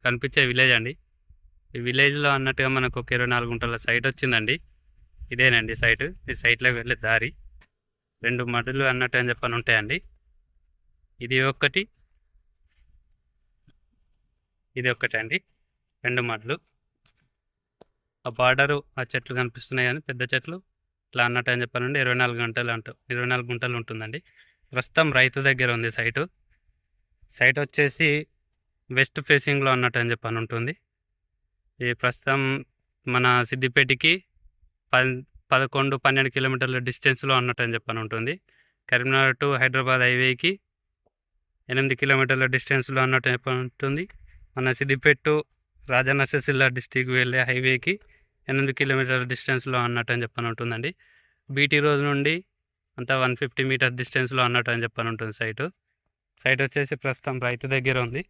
కనిపించే విలేజ్ అండి. ఈ విలేజ్లో అన్నట్టుగా మనకు ఒక 24 గుంటల సైట్ వచ్చిందండి. ఇదేనండి సైటు. ఈ సైట్లోకి వెళ్ళే దారి 2 మడులు అన్నట్టు అని చెప్పని ఉంటాయండి. ఇది ఒకటి, ఇది ఒకటి అండి, 2 మడులు. ఆ బార్డరు ఆ చెట్లు కనిపిస్తున్నాయి కానీ పెద్ద చెట్లు ఇట్లా అన్నట్టు అని చెప్పానండి. 24 గంటలు 24 గుంటలు ఉంటుందండి. ప్రస్తుతం రైతు దగ్గర ఉంది సైటు. సైట్ వచ్చేసి వెస్ట్ ఫేసింగ్లో అన్నట్టు అని చెప్పని ఉంటుంది. ఇది ప్రస్తుతం మన సిద్దిపేటకి 11-12 కిలోమీటర్ల డిస్టెన్స్లో అన్నట్టు అని చెప్పని ఉంటుంది. కరీంనగర్ టు హైదరాబాద్ హైవేకి 8 కిలోమీటర్ల డిస్టెన్స్లో అన్నట్టు చెప్పని ఉంటుంది. మన సిద్దిపేట టు రాజన్న సిరిసిల్ల డిస్టిక్ వెళ్ళే హైవేకి 8 కిలోమీటర్ల డిస్టెన్స్లో అన్నట్టు అని చెప్పని ఉంటుందండి. బీటీ రోడ్ నుండి అంతా 150 మీటర్ డిస్టెన్స్లో అన్నట్టు అని చెప్పని ఉంటుంది సైట్ వచ్చేసి ప్రస్తుతం రైతు దగ్గర ఉంది.